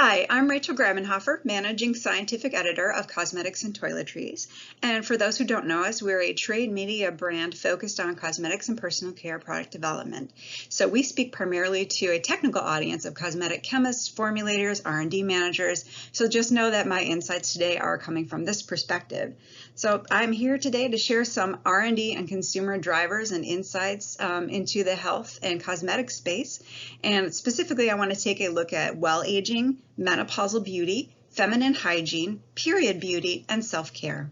Hi, I'm Rachel Grabenhofer, Managing Scientific Editor of Cosmetics and Toiletries. And for those who don't know us, we're a trade media brand focused on cosmetics and personal care product development. So we speak primarily to a technical audience of cosmetic chemists, formulators, R&D managers. So just know that my insights today are coming from this perspective. So I'm here today to share some R&D and consumer drivers and insights into the health and cosmetic space. And specifically, I want to take a look at well-aging, menopausal beauty, feminine hygiene, period beauty, and self-care.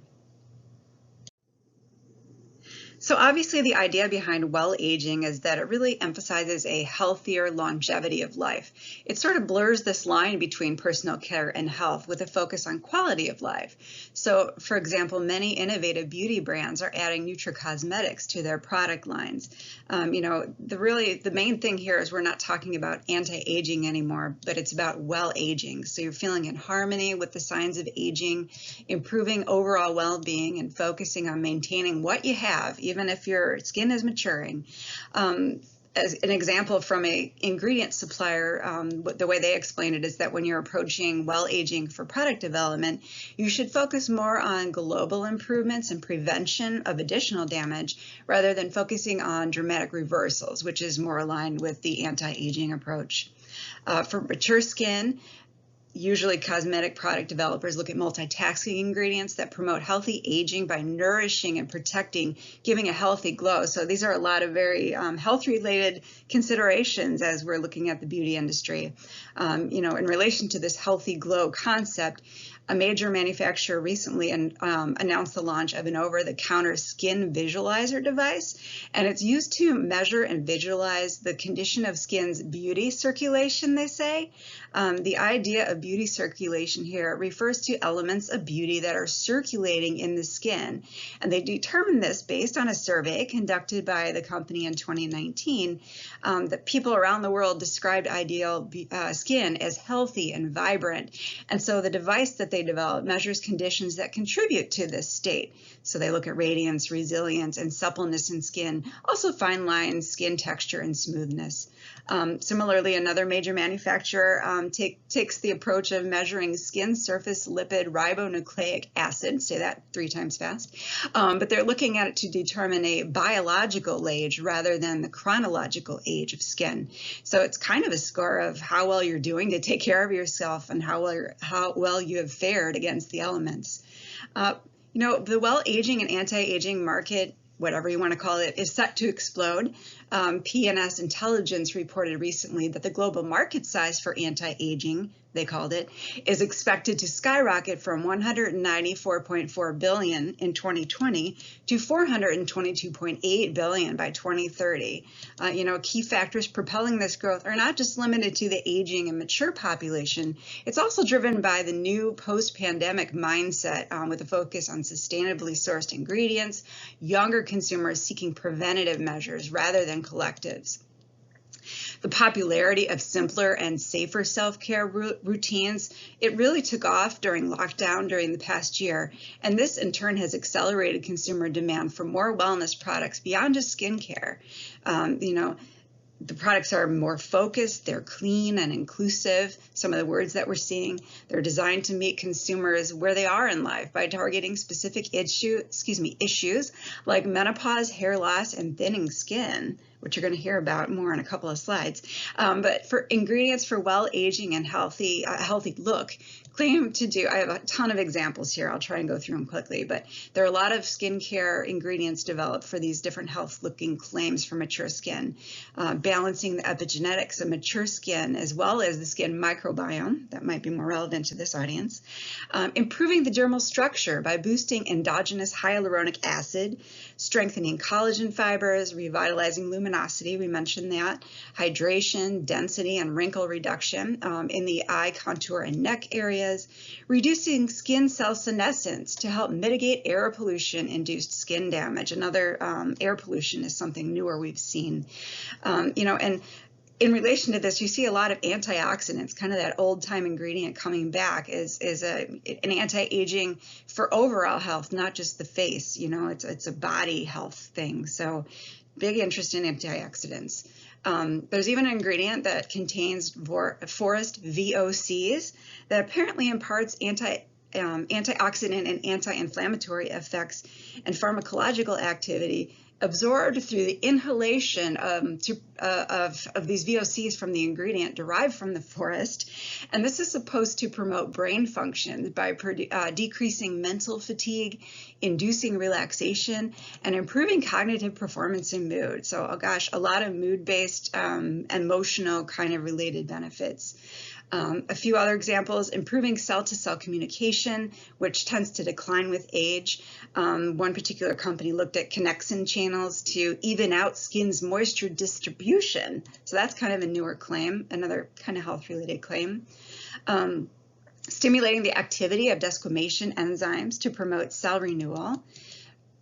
So obviously the idea behind well-aging is that it really emphasizes a healthier longevity of life. It sort of blurs this line between personal care and health with a focus on quality of life. So for example, many innovative beauty brands are adding nutracosmetics to their product lines. The main thing here is we're not talking about anti-aging anymore, but it's about well-aging. So you're feeling in harmony with the signs of aging, improving overall well-being, and focusing on maintaining what you have, even if your skin is maturing. As an example from an ingredient supplier, the way they explain it is that when you're approaching well-aging for product development, you should focus more on global improvements and prevention of additional damage rather than focusing on dramatic reversals, which is more aligned with the anti-aging approach. For mature skin, usually cosmetic product developers look at multitasking ingredients that promote healthy aging by nourishing and protecting, giving a healthy glow. So these are a lot of very health-related considerations as we're looking at the beauty industry. In relation to this healthy glow concept, a major manufacturer recently announced the launch of an over-the-counter skin visualizer device, and it's used to measure and visualize the condition of skin's beauty circulation, they say. The idea of beauty circulation here refers to elements of beauty that are circulating in the skin, and they determined this based on a survey conducted by the company in 2019 that people around the world described ideal skin as healthy and vibrant, and so the device that they develop measures conditions that contribute to this state. So they look at radiance, resilience, and suppleness in skin, also fine lines, skin texture, and smoothness. Similarly, another major manufacturer takes the approach of measuring skin surface lipid ribonucleic acid, say that 3 times fast, but they're looking at it to determine a biological age rather than the chronological age of skin. So it's kind of a score of how well you're doing to take care of yourself and how well you have fared against the elements. The well-aging and anti-aging market, whatever you want to call it, is set to explode. P&S Intelligence reported recently that the global market size for anti-aging, they called it, is expected to skyrocket from $194.4 billion in 2020 to $422.8 billion by 2030. Key factors propelling this growth are not just limited to the aging and mature population. It's also driven by the new post-pandemic mindset with a focus on sustainably sourced ingredients, younger consumers seeking preventative measures rather than collectives. The popularity of simpler and safer self-care routines, it really took off during lockdown during the past year, and this in turn has accelerated consumer demand for more wellness products beyond just skincare. The products are more focused, they're clean and inclusive. Some of the words that we're seeing, they're designed to meet consumers where they are in life by targeting specific issues like menopause, hair loss, and thinning skin, which you're going to hear about more in a couple of slides. But for ingredients for well-aging and healthy look, claim to do, I have a ton of examples here, I'll try and go through them quickly, but there are a lot of skincare ingredients developed for these different health-looking claims for mature skin. Balancing the epigenetics of mature skin as well as the skin microbiome, that might be more relevant to this audience. Improving the dermal structure by boosting endogenous hyaluronic acid, strengthening collagen fibers, revitalizing luminosity, we mentioned that, hydration, density, and wrinkle reduction in the eye contour and neck areas, reducing skin cell senescence to help mitigate air pollution-induced skin damage. Another air pollution is something newer we've seen. And in relation to this, you see a lot of antioxidants, kind of that old-time ingredient coming back is an anti-aging for overall health, not just the face. It's a body health thing. So big interest in antioxidants. There's even an ingredient that contains forest VOCs that apparently imparts antioxidant and anti-inflammatory effects and pharmacological activity absorbed through the inhalation of these VOCs from the ingredient derived from the forest. And this is supposed to promote brain function by decreasing mental fatigue, inducing relaxation, and improving cognitive performance and mood. So, oh gosh, a lot of mood-based, emotional kind of related benefits. A few other examples: improving cell-to-cell communication, which tends to decline with age. One particular company looked at connexin channels to even out skin's moisture distribution. So that's kind of a newer claim, another kind of health-related claim. Stimulating the activity of desquamation enzymes to promote cell renewal.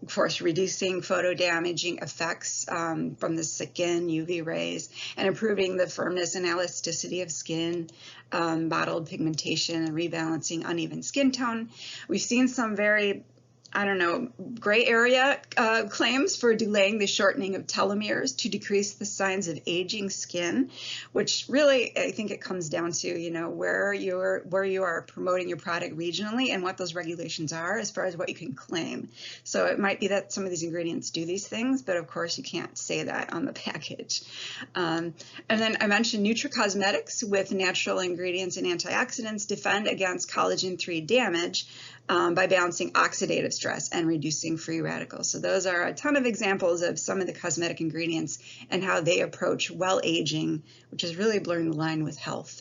Of course, reducing photo-damaging effects from the skin, UV rays, and improving the firmness and elasticity of skin, mottled pigmentation, and rebalancing uneven skin tone. We've seen some very, gray area claims for delaying the shortening of telomeres to decrease the signs of aging skin, which really, I think it comes down to, where you are promoting your product regionally and what those regulations are as far as what you can claim. So it might be that some of these ingredients do these things, but of course you can't say that on the package. And then I mentioned nutracosmetics with natural ingredients and antioxidants defend against collagen III damage by balancing oxidative stress and reducing free radicals. So those are a ton of examples of some of the cosmetic ingredients and how they approach well aging, which is really blurring the line with health.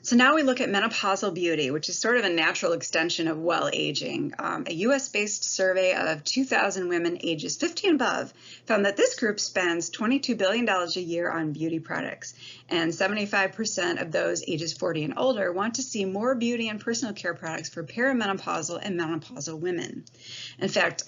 So now we look at menopausal beauty, which is sort of a natural extension of well aging. A US-based survey of 2,000 women ages 50 and above found that this group spends $22 billion a year on beauty products, and 75% of those ages 40 and older want to see more beauty and personal care products for perimenopausal and menopausal women. In fact,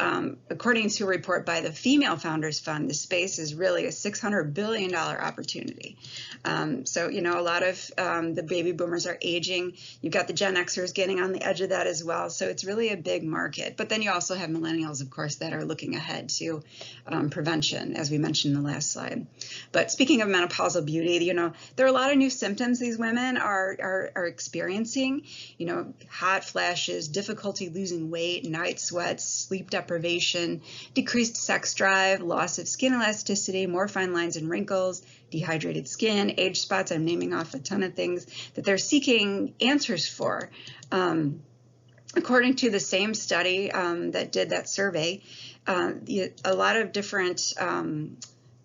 according to a report by the Female Founders Fund, the space is really a $600 billion opportunity. So, a lot of the baby boomers are aging. You've got the Gen Xers getting on the edge of that as well. So it's really a big market. But then you also have millennials, of course, that are looking ahead to prevention, as we mentioned in the last slide. But speaking of menopausal beauty, there are a lot of new symptoms these women are experiencing. Hot flashes, difficulty losing weight, night sweats, sleep deprivation, decreased sex drive, loss of skin elasticity, more fine lines and wrinkles, dehydrated skin, age spots. I'm naming off a ton of things that they're seeking answers for. According to the same study that did that survey, a lot of different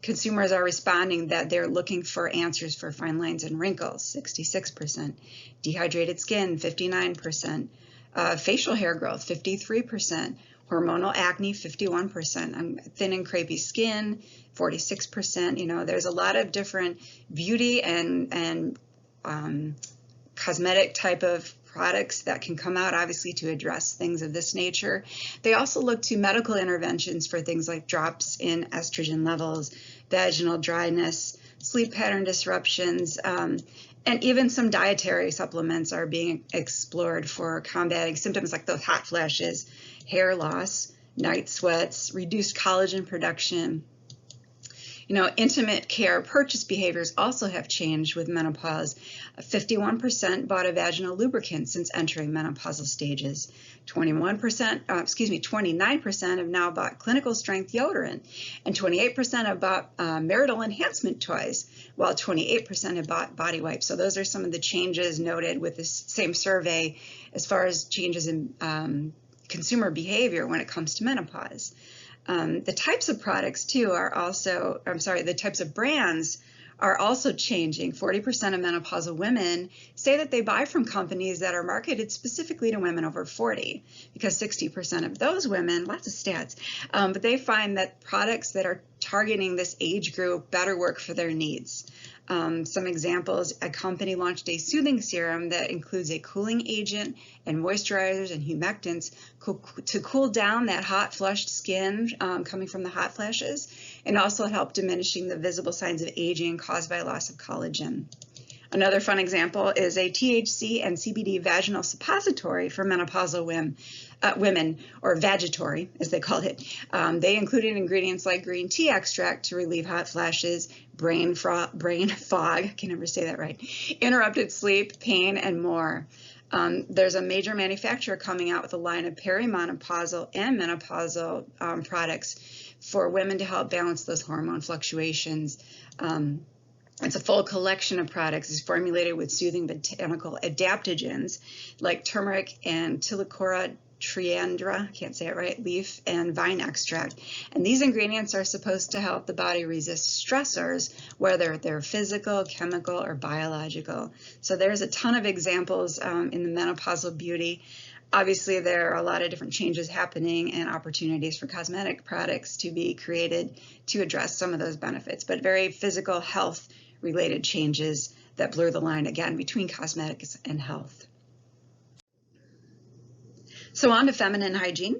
consumers are responding that they're looking for answers for fine lines and wrinkles, 66%, dehydrated skin, 59%, facial hair growth, 53%, hormonal acne, 51%, thin and crepey skin, 46%. There's a lot of different beauty and cosmetic type of products that can come out, obviously, to address things of this nature. They also look to medical interventions for things like drops in estrogen levels, vaginal dryness, sleep pattern disruptions, and even some dietary supplements are being explored for combating symptoms like those hot flashes, hair loss, night sweats, reduced collagen production. Intimate care purchase behaviors also have changed with menopause. 51% bought a vaginal lubricant since entering menopausal stages. 29% have now bought clinical strength deodorant, and 28% have bought marital enhancement toys, while 28% have bought body wipes. So those are some of the changes noted with this same survey as far as changes in consumer behavior when it comes to menopause. The types of products too are also, the types of brands are also changing. 40% of menopausal women say that they buy from companies that are marketed specifically to women over 40, because 60% of those women, lots of stats, but they find that products that are targeting this age group better work for their needs. Some examples: a company launched a soothing serum that includes a cooling agent and moisturizers and humectants to cool down that hot flushed skin coming from the hot flashes, and also help diminishing the visible signs of aging caused by loss of collagen. Another fun example is a THC and CBD vaginal suppository for menopausal women, or vagitory, as they called it. They included ingredients like green tea extract to relieve hot flashes, brain fog, I can never say that right, interrupted sleep, pain, and more. There's a major manufacturer coming out with a line of perimenopausal and menopausal products for women to help balance those hormone fluctuations. It's a full collection of products. It's formulated with soothing botanical adaptogens like turmeric and Tillicora triandra, can't say it right, leaf and vine extract. And these ingredients are supposed to help the body resist stressors, whether they're physical, chemical, or biological. So there's a ton of examples in the menopausal beauty. Obviously, there are a lot of different changes happening and opportunities for cosmetic products to be created to address some of those benefits, but very physical health related changes that blur the line again between cosmetics and health. So on to feminine hygiene.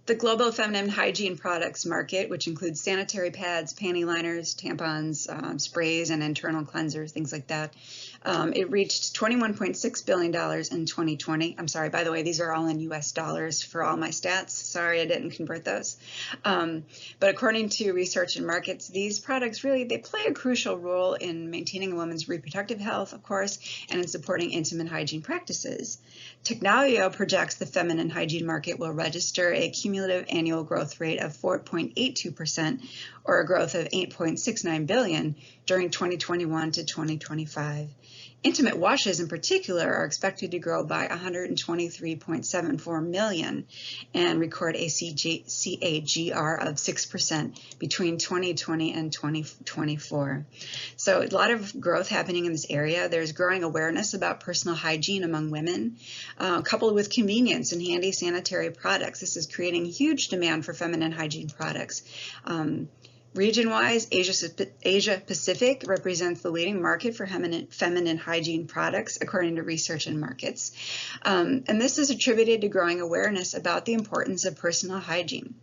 The global feminine hygiene products market, which includes sanitary pads, panty liners, tampons, sprays, and internal cleansers, things like that, it reached $21.6 billion in 2020. I'm sorry, by the way, these are all in US dollars for all my stats. Sorry, I didn't convert those. But according to Research and Markets, these products they play a crucial role in maintaining a woman's reproductive health, of course, and in supporting intimate hygiene practices. Technavio projects the feminine hygiene market will register a cumulative annual growth rate of 4.82%, or a growth of $8.69 billion during 2021 to 2025. Intimate washes in particular are expected to grow by 123.74 million and record a CAGR of 6% between 2020 and 2024. So a lot of growth happening in this area. There's growing awareness about personal hygiene among women, coupled with convenience and handy sanitary products. This is creating huge demand for feminine hygiene products. Region-wise, Asia Pacific represents the leading market for feminine hygiene products, according to Research and Markets. And this is attributed to growing awareness about the importance of personal hygiene.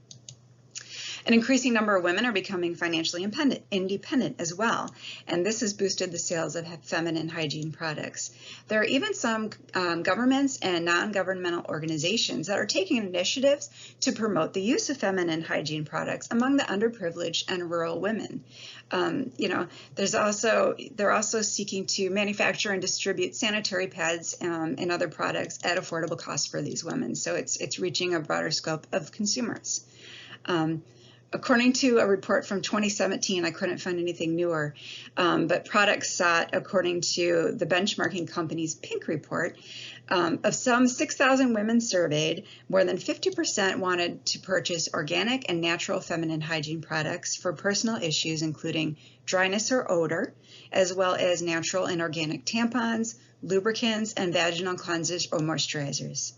An increasing number of women are becoming financially independent as well, and this has boosted the sales of feminine hygiene products. There are even some governments and non-governmental organizations that are taking initiatives to promote the use of feminine hygiene products among the underprivileged and rural women. They're also seeking to manufacture and distribute sanitary pads and other products at affordable costs for these women. So it's reaching a broader scope of consumers. According to a report from 2017, I couldn't find anything newer, but products sought, according to the benchmarking company's Pink report, of some 6,000 women surveyed, more than 50% wanted to purchase organic and natural feminine hygiene products for personal issues, including dryness or odor, as well as natural and organic tampons, lubricants, and vaginal cleansers or moisturizers.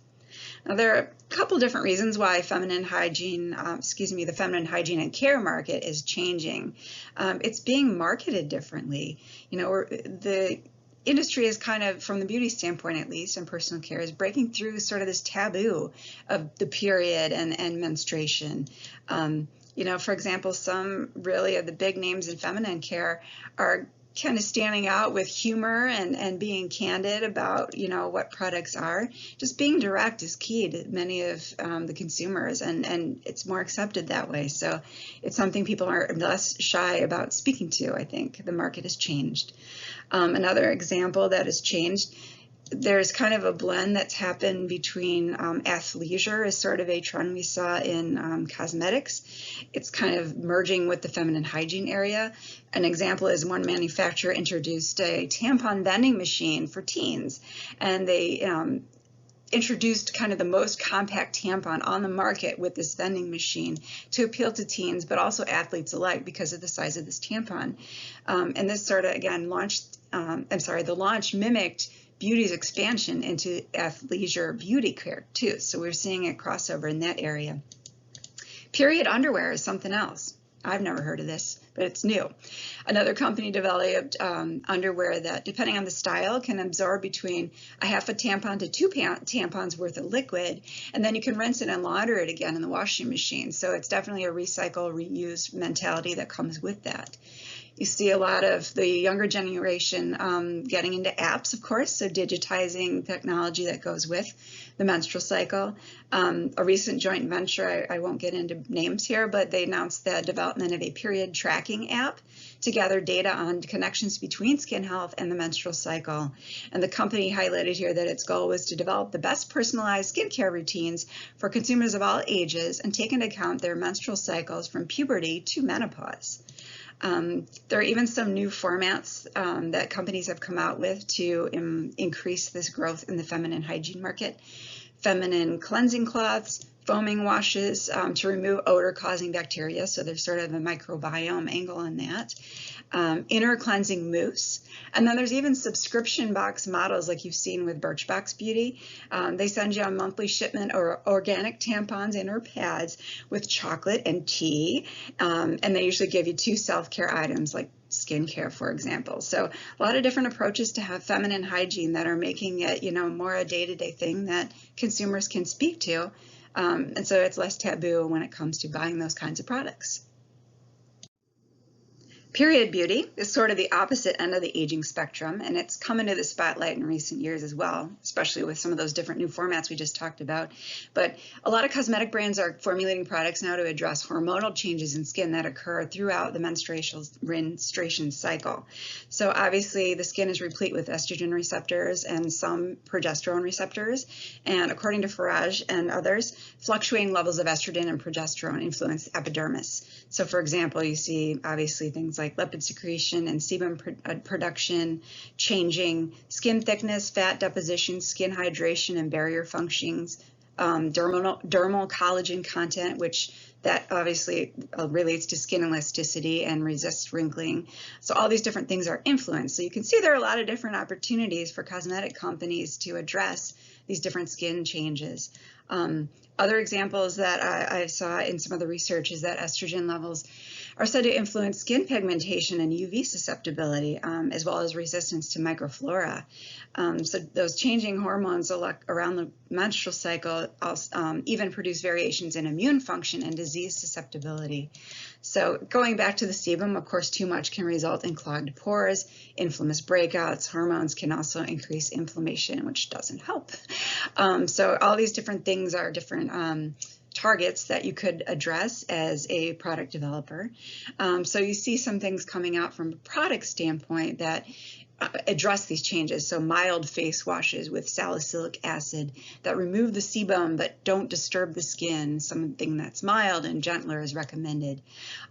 Now, there are a couple different reasons why the feminine hygiene and care market is changing. It's being marketed differently. The industry is kind of, from the beauty standpoint at least, and personal care, is breaking through sort of this taboo of the period and menstruation. For example, some really of the big names in feminine care are kind of standing out with humor and being candid about, what products are. Just being direct is key to many of the consumers, and it's more accepted that way. So it's something people are less shy about speaking to, I think. The market has changed. Another example that has changed, there's kind of a blend that's happened between athleisure is sort of a trend we saw in cosmetics. It's kind of merging with the feminine hygiene area. An example is one manufacturer introduced a tampon vending machine for teens, and they introduced kind of the most compact tampon on the market with this vending machine to appeal to teens, but also athletes alike because of the size of this tampon. And this sort of, again, the launch mimicked beauty's expansion into athleisure beauty care too. So we're seeing a crossover in that area. Period underwear is something else. I've never heard of this, but it's new. Another company developed underwear that, depending on the style, can absorb between a half a tampon to 2 tampons worth of liquid, and then you can rinse it and launder it again in the washing machine. So it's definitely a recycle, reuse mentality that comes with that. You see a lot of the younger generation getting into apps, of course, so digitizing technology that goes with the menstrual cycle. A recent joint venture, I won't get into names here, but they announced the development of a period tracking app to gather data on connections between skin health and the menstrual cycle. And the company highlighted here that its goal was to develop the best personalized skincare routines for consumers of all ages and take into account their menstrual cycles from puberty to menopause. There are even some new formats that companies have come out with to increase this growth in the feminine hygiene market. Feminine cleansing cloths, foaming washes to remove odor-causing bacteria, so there's sort of a microbiome angle on that. Inner cleansing mousse. And then there's even subscription box models like you've seen with Birchbox Beauty. They send you a monthly shipment or organic tampons and or pads with chocolate and tea. And they usually give you 2 self-care items like skincare, for example. So a lot of different approaches to have feminine hygiene that are making it, more a day-to-day thing that consumers can speak to. And so it's less taboo when it comes to buying those kinds of products. Period beauty is sort of the opposite end of the aging spectrum, and it's come into the spotlight in recent years as well, especially with some of those different new formats we just talked about. But a lot of cosmetic brands are formulating products now to address hormonal changes in skin that occur throughout the menstruation cycle. So obviously the skin is replete with estrogen receptors and some progesterone receptors, and according to Farage and others, fluctuating levels of estrogen and progesterone influence the epidermis. So for example, you see obviously things like lipid secretion and sebum production, changing skin thickness, fat deposition, skin hydration and barrier functions, dermal collagen content, which that obviously relates to skin elasticity and resists wrinkling. So all these different things are influenced. So you can see there are a lot of different opportunities for cosmetic companies to address these different skin changes. Other examples that I saw in some of the research is that estrogen levels are said to influence skin pigmentation and UV susceptibility, as well as resistance to microflora. So those changing hormones around the menstrual cycle also, even produce variations in immune function and disease susceptibility. So going back to the sebum, of course, too much can result in clogged pores, inflammous breakouts. Hormones can also increase inflammation, which doesn't help. So all these different things are different targets that you could address as a product developer. So you see some things coming out from a product standpoint that address these changes. So mild face washes with salicylic acid that remove the sebum but don't disturb the skin. Something that's mild and gentler is recommended.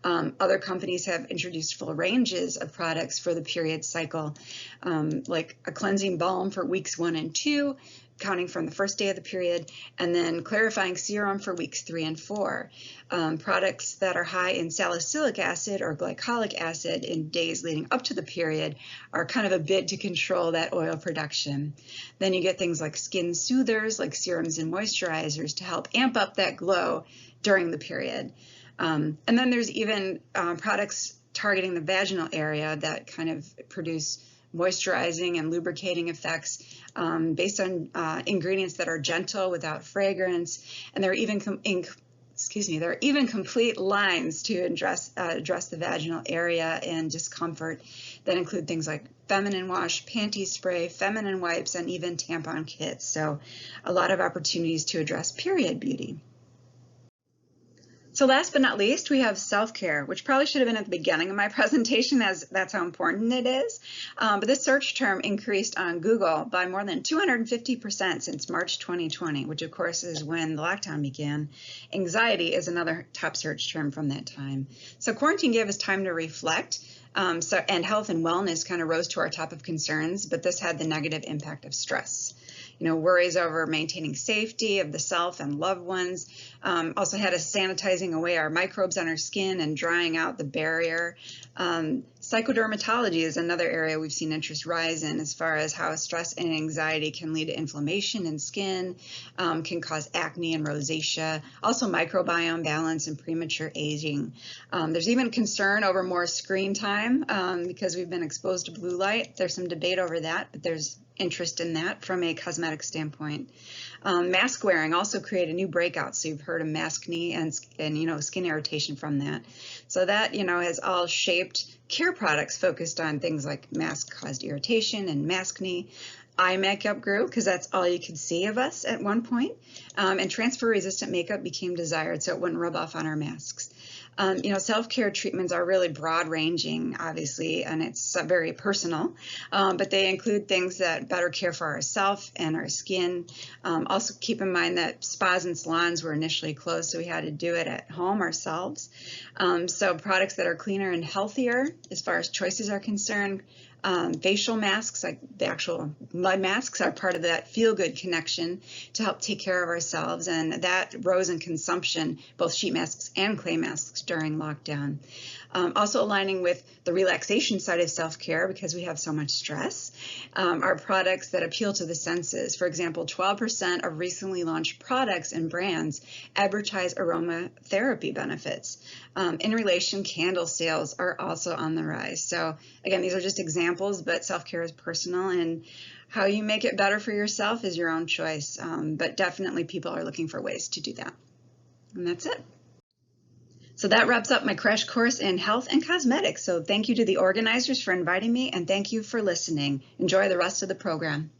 Other companies have introduced full ranges of products for the period cycle, like a cleansing balm for weeks 1 and 2, counting from the first day of the period, and then clarifying serum for weeks 3 and 4. Products that are high in salicylic acid or glycolic acid in days leading up to the period are kind of a bid to control that oil production. Then you get things like skin soothers, like serums and moisturizers to help amp up that glow during the period. And then there's even products targeting the vaginal area that kind of produce moisturizing and lubricating effects based on ingredients that are gentle without fragrance, and there are even complete lines to address the vaginal area and discomfort that include things like feminine wash, panty spray, feminine wipes, and even tampon kits. So a lot of opportunities to address period beauty. So last but not least, we have self-care, which probably should have been at the beginning of my presentation, as that's how important it is. But this search term increased on Google by more than 250% since March 2020, which of course is when the lockdown began. Anxiety is another top search term from that time. So quarantine gave us time to reflect. And health and wellness kind of rose to our top of concerns, but this had the negative impact of stress. Worries over maintaining safety of the self and loved ones. Also had us sanitizing away our microbes on our skin and drying out the barrier. Psychodermatology is another area we've seen interest rise in as far as how stress and anxiety can lead to inflammation in skin, can cause acne and rosacea, also microbiome balance and premature aging. There's even concern over more screen time because we've been exposed to blue light. There's some debate over that, but there's interest in that from a cosmetic standpoint. Mask wearing also created a new breakout. So you've heard of maskne and skin irritation from that. So that has all shaped care products focused on things like mask-caused irritation and maskne. Eye makeup grew because that's all you could see of us at one point. And transfer-resistant makeup became desired so it wouldn't rub off on our masks. Self-care treatments are really broad-ranging, obviously, and it's very personal, but they include things that better care for ourselves and our skin. Also keep in mind that spas and salons were initially closed, so we had to do it at home ourselves. So products that are cleaner and healthier as far as choices are concerned. Facial masks, like the actual mud masks, are part of that feel-good connection to help take care of ourselves, and that rose in consumption, both sheet masks and clay masks during lockdown. Also aligning with the relaxation side of self-care, because we have so much stress, are products that appeal to the senses. For example, 12% of recently launched products and brands advertise aromatherapy benefits. In-relation candle sales are also on the rise. So again, these are just examples, but self-care is personal, and how you make it better for yourself is your own choice. But definitely people are looking for ways to do that. And that's it. So that wraps up my crash course in health and cosmetics. So thank you to the organizers for inviting me, and thank you for listening. Enjoy the rest of the program.